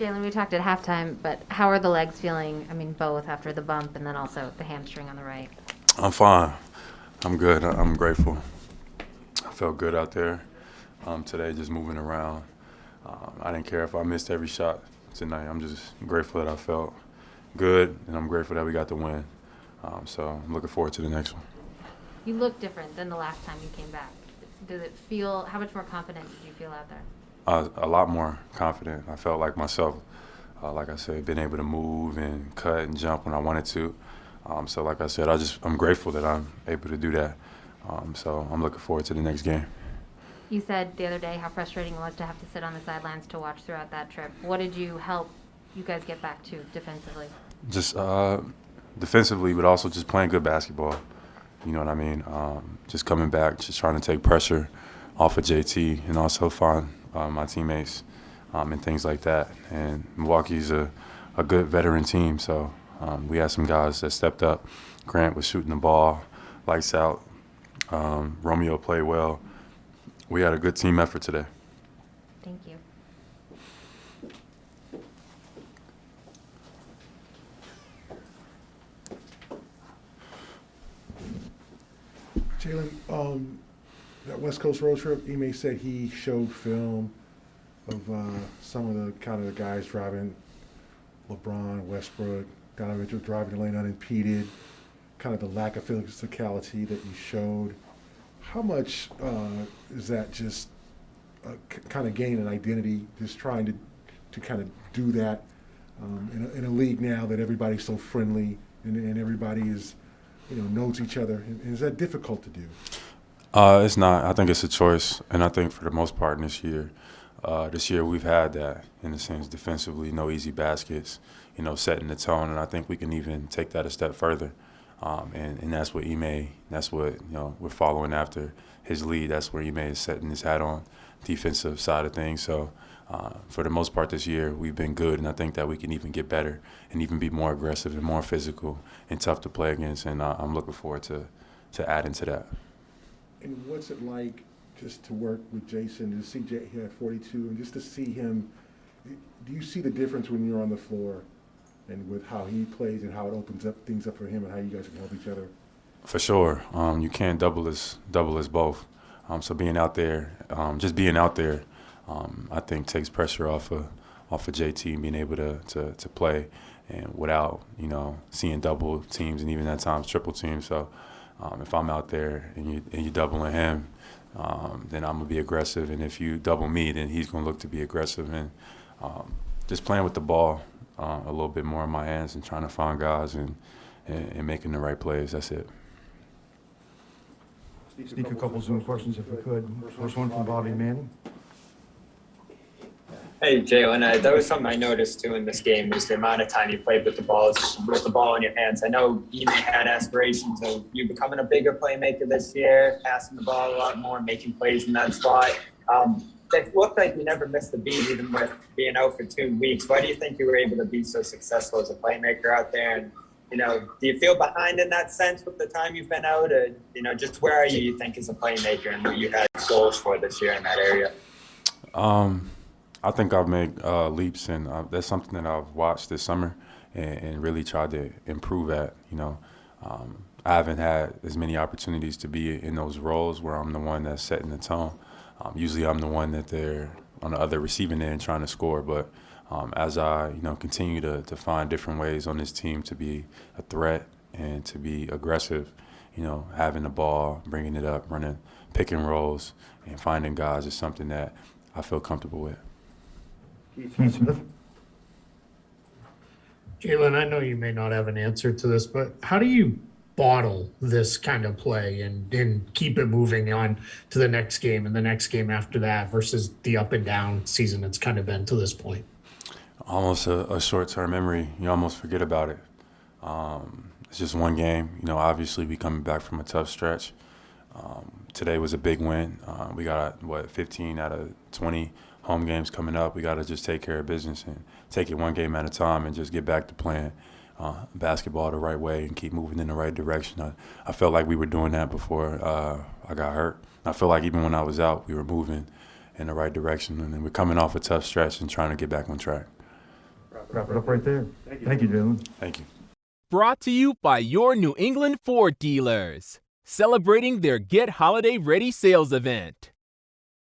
Jaylen, we talked at halftime, but how are the legs feeling? I mean, both after the bump and then also the hamstring on the right. I'm fine. I'm good. I'm grateful. I felt good out there today, just moving around. I didn't care if I missed every shot tonight. I'm just grateful that I felt good, and I'm grateful that we got the win. So I'm looking forward to the next one. You look different than the last time you came back. Does it feel, how much more confident did you feel out there? A lot more confident. I felt like myself. Like I said, been able to move and cut and jump when I wanted to. So like I said, I'm grateful that I'm able to do that. So I'm looking forward to the next game. You said the other day how frustrating it was to have to sit on the sidelines to watch throughout that trip. What did you help you guys get back to defensively? Just defensively, but also just playing good basketball. You know what I mean? Just coming back, just trying to take pressure off of JT and also find my teammates and things like that. And Milwaukee's a good veteran team, so we had some guys that stepped up. Grant was shooting the ball, lights out. Romeo played well. We had a good team effort today. Thank you. Jaylen, that West Coast road trip, Ime said he showed film of some of the kind of the guys driving, LeBron, Westbrook, Donovan Mitchell driving the lane unimpeded, kind of the lack of physicality that you showed. How much is that just kind of gain an identity, just trying to kind of do that in a league now that everybody's so friendly and everybody is, knows each other? And is that difficult to do? It's not. I think it's a choice, and I think for the most part this year we've had that in a sense defensively, no easy baskets, setting the tone, and I think we can even take that a step further. And that's what that's what we're following after his lead. That's where Ime is setting his hat on, defensive side of things. So for the most part this year, we've been good, and I think that we can even get better and even be more aggressive and more physical and tough to play against. And I'm looking forward to adding to that. And what's it like just to work with Jayson, to see he had 42, and just to see him? Do you see the difference when you're on the floor and with how he plays and how it opens up things up for him and how you guys can help each other? For sure. You can't double as both. So being out there, just being out there, I think takes pressure off of JT and being able to play and without seeing double teams and even at times triple teams. So if I'm out there and you're doubling him, then I'm gonna be aggressive, and if you double me, then he's gonna look to be aggressive. And just playing with the ball a little bit more in my hands and trying to find guys and making the right plays. That's it. Sneak a couple Zoom questions if we could. First one from Bobby Manning. Hey, Jaylen, that was something I noticed too in this game, was the amount of time you played with the ball in your hands. I know Ime had aspirations of you becoming a bigger playmaker this year, passing the ball a lot more, making plays in that spot. It looked like you never missed a beat, even with being out for 2 weeks. Why do you think you were able to be so successful as a playmaker out there? And, do you feel behind in that sense with the time you've been out? Or, just where are you think, as a playmaker, and what you had goals for this year in that area? I think I've made leaps, and that's something that I've watched this summer and really tried to improve at. I haven't had as many opportunities to be in those roles where I'm the one that's setting the tone. Usually I'm the one that they're on the other receiving end trying to score, but as I continue to find different ways on this team to be a threat and to be aggressive, having the ball, bringing it up, running pick and rolls, and finding guys is something that I feel comfortable with. Keith Smith. Jaylen, I know you may not have an answer to this, but how do you bottle this kind of play and keep it moving on to the next game and the next game after that versus the up and down season it's kind of been to this point? Almost a short-term memory. You almost forget about it. It's just one game. Obviously we coming back from a tough stretch. Today was a big win. We got, 15 out of 20 home games coming up. We got to just take care of business and take it one game at a time and just get back to playing basketball the right way and keep moving in the right direction. I felt like we were doing that before I got hurt. I feel like even when I was out, we were moving in the right direction. And then we're coming off a tough stretch and trying to get back on track. Wrap it up right there. Thank you, Jaylen. Thank you. Brought to you by your New England Ford dealers, celebrating their Get Holiday Ready sales event.